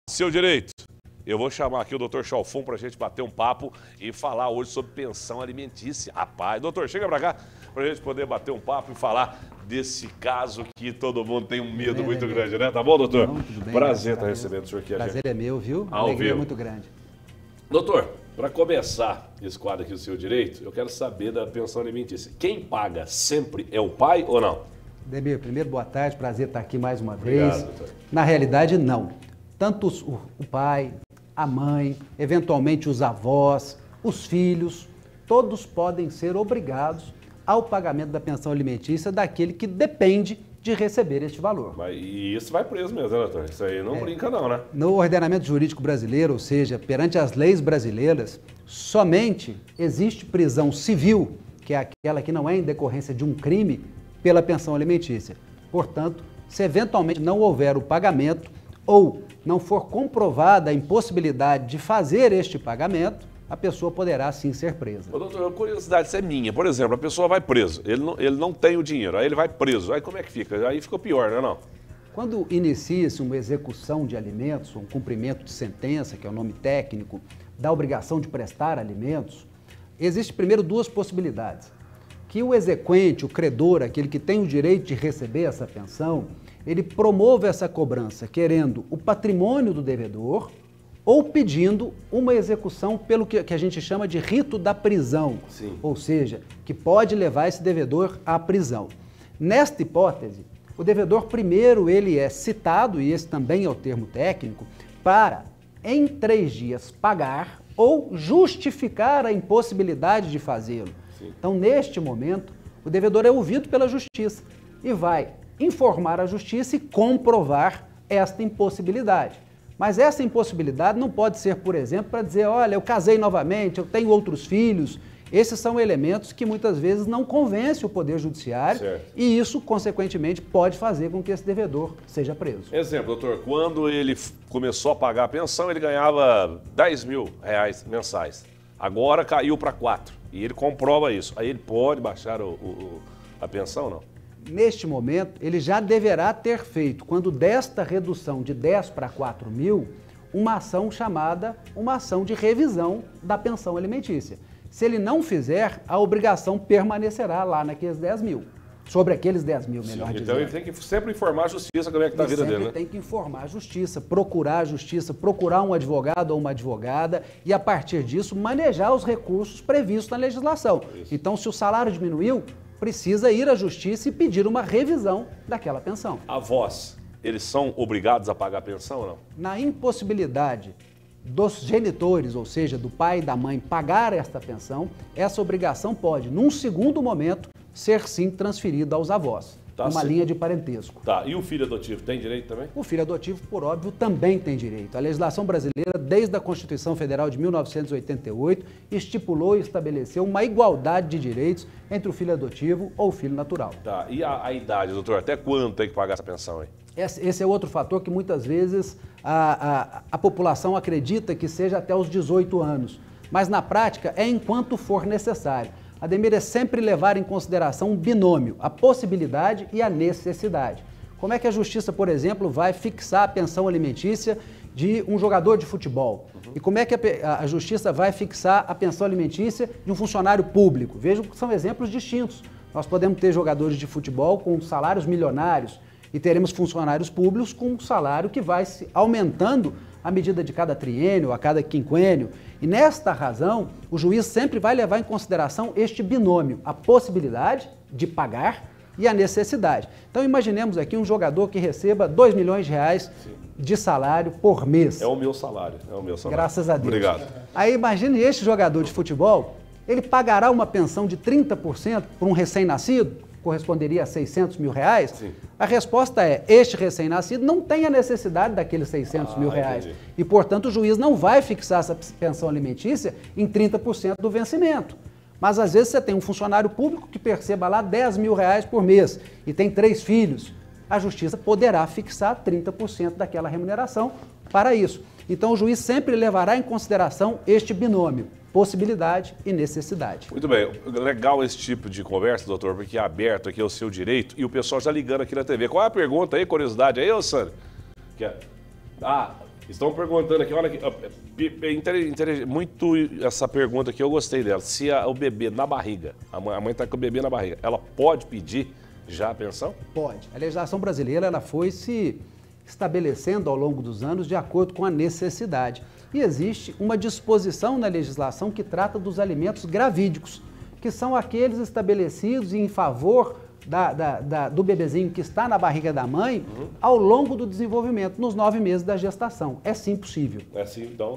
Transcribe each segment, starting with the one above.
Seu direito, eu vou chamar aqui o doutor Chalfon para a gente bater um papo e falar hoje sobre pensão alimentícia. Rapaz, doutor, chega para cá para a gente poder bater um papo e falar desse caso que todo mundo tem um medo muito grande, né? Tá bom, doutor? Não, tudo bem, prazer estar recebendo o senhor aqui. Prazer é meu, viu? Ao Alegria vivo. muito grande. Doutor, para começar esse quadro aqui do seu direito, eu quero saber da pensão alimentícia. Quem paga sempre é o pai ou não? Demir, primeiro, boa tarde, prazer estar aqui mais uma Obrigado, vez. doutor. Na realidade, não. Tanto o pai, a mãe, eventualmente os avós, os filhos, todos podem ser obrigados ao pagamento da pensão alimentícia daquele que depende de receber este valor. E isso vai preso mesmo, né, doutor? Isso aí não brinca não, né? No ordenamento jurídico brasileiro, ou seja, perante as leis brasileiras, somente existe prisão civil, que é aquela que não é em decorrência de um crime, pela pensão alimentícia. Portanto, se eventualmente não houver o pagamento ou não for comprovada a impossibilidade de fazer este pagamento, a pessoa poderá sim ser presa. Ô, doutor, a curiosidade, isso é minha. Por exemplo, a pessoa vai preso, ele não tem o dinheiro, aí ele vai preso. Aí como é que fica? Aí ficou pior, né, não? Quando inicia-se uma execução de alimentos, um cumprimento de sentença, que é o nome técnico, da obrigação de prestar alimentos, existe primeiro duas possibilidades. Que o exequente, o credor, aquele que tem o direito de receber essa pensão, ele promova essa cobrança querendo o patrimônio do devedor ou pedindo uma execução pelo que a gente chama de rito da prisão, Sim. ou seja, que pode levar esse devedor à prisão. Nesta hipótese, o devedor primeiro ele é citado, e esse também é o termo técnico, para em 3 dias pagar ou justificar a impossibilidade de fazê-lo. Então, neste momento, o devedor é ouvido pela justiça e vai informar a justiça e comprovar esta impossibilidade. Mas essa impossibilidade não pode ser, por exemplo, para dizer, olha, eu casei novamente, eu tenho outros filhos. Esses são elementos que muitas vezes não convencem o Poder Judiciário. Certo. E isso, consequentemente, pode fazer com que esse devedor seja preso. Exemplo, doutor, quando ele começou a pagar a pensão, ele ganhava 10 mil reais mensais. Agora caiu para 4 e ele comprova isso. Aí ele pode baixar a pensão, não? Neste momento, ele já deverá ter feito, quando desta redução de 10 para 4 mil, uma ação chamada uma ação de revisão da pensão alimentícia. Se ele não fizer, a obrigação permanecerá lá naqueles 10 mil. Sobre aqueles 10 mil, melhor dizendo. Então ele tem que sempre informar a justiça como é que está a vida dele, né? Tem que informar a justiça, procurar a justiça, procurar um advogado ou uma advogada e, a partir disso, manejar os recursos previstos na legislação. Isso. Então, se o salário diminuiu, precisa ir à justiça e pedir uma revisão daquela pensão. Avós, eles são obrigados a pagar a pensão ou não? Na impossibilidade dos genitores, ou seja, do pai e da mãe, pagar esta pensão, essa obrigação pode, num segundo momento, ser sim transferida aos avós, uma linha de parentesco. Tá, e o filho adotivo tem direito também? O filho adotivo, por óbvio, também tem direito. A legislação brasileira, desde a Constituição Federal de 1988, estipulou e estabeleceu uma igualdade de direitos entre o filho adotivo ou o filho natural. Tá, e a idade, doutor? Até quando tem que pagar essa pensão aí? Esse é outro fator que muitas vezes a população acredita que seja até os 18 anos, mas na prática é enquanto for necessário. Ademir, é sempre levar em consideração um binômio, a possibilidade e a necessidade. Como é que a justiça, por exemplo, vai fixar a pensão alimentícia de um jogador de futebol? E como é que a justiça vai fixar a pensão alimentícia de um funcionário público? Vejam que são exemplos distintos. Nós podemos ter jogadores de futebol com salários milionários e teremos funcionários públicos com um salário que vai se aumentando à medida de cada triênio, a cada quinquênio. E nesta razão, o juiz sempre vai levar em consideração este binômio, a possibilidade de pagar e a necessidade. Então imaginemos aqui um jogador que receba 2 milhões de reais de salário por mês. É o meu salário, Graças a Deus. Obrigado. Aí imagine este jogador de futebol, ele pagará uma pensão de 30% por um recém-nascido, corresponderia a 600 mil reais? Sim. A resposta é, este recém-nascido não tem a necessidade daqueles 600 mil reais. Entendi. E, portanto, o juiz não vai fixar essa pensão alimentícia em 30% do vencimento. Mas, às vezes, você tem um funcionário público que perceba lá 10 mil reais por mês e tem 3 filhos. A justiça poderá fixar 30% daquela remuneração para isso. Então, o juiz sempre levará em consideração este binômio, possibilidade e necessidade. Muito bem, legal esse tipo de conversa, doutor, porque é aberto aqui o seu direito e o pessoal já ligando aqui na TV. Qual é a pergunta aí, curiosidade aí, ô Sandro? Estão perguntando aqui, olha aqui, muito essa pergunta aqui, eu gostei dela. Se o bebê na barriga, a mãe está com o bebê na barriga, ela pode pedir já a pensão? Pode. A legislação brasileira ela foi se estabelecendo ao longo dos anos de acordo com a necessidade. E existe uma disposição na legislação que trata dos alimentos gravídicos, que são aqueles estabelecidos em favor do bebezinho que está na barriga da mãe ao longo do desenvolvimento, nos 9 meses da gestação. É sim possível. É sim, então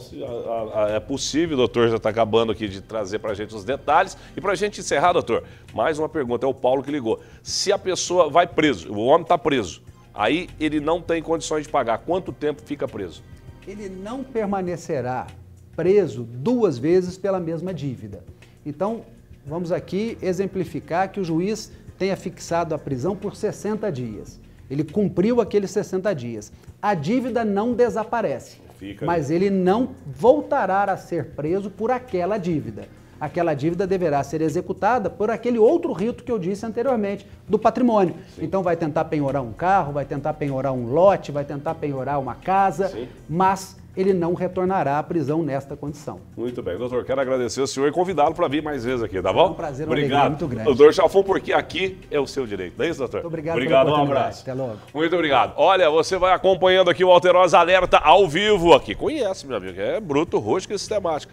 é possível, doutor, já está acabando aqui de trazer para a gente os detalhes. E para a gente encerrar, doutor, mais uma pergunta, é o Paulo que ligou. Se a pessoa vai preso, o homem está preso, aí ele não tem condições de pagar, quanto tempo fica preso? Ele não permanecerá preso 2 vezes pela mesma dívida. Então, vamos aqui exemplificar que o juiz tenha fixado a prisão por 60 dias. Ele cumpriu aqueles 60 dias. A dívida não desaparece, mas ele não voltará a ser preso por aquela dívida. Aquela dívida deverá ser executada por aquele outro rito que eu disse anteriormente, do patrimônio. Sim. Então vai tentar penhorar um carro, vai tentar penhorar um lote, vai tentar penhorar uma casa, sim, mas ele não retornará à prisão nesta condição. Muito bem, doutor, quero agradecer ao senhor e convidá-lo para vir mais vezes aqui, tá bom? É um prazer, uma alegria muito grande. Doutor Chalfon, porque aqui é o seu direito, não é isso, doutor? Muito obrigado, um abraço. Até logo. Muito obrigado. Olha, você vai acompanhando aqui o Alterosa Alerta ao vivo aqui. Conhece, meu amigo, é bruto, rústico e sistemático.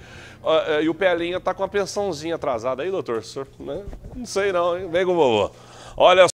E o Pelinha tá com a pensãozinha atrasada aí, doutor? Senhor, né? Não sei não, hein? Vem com o vovô. Olha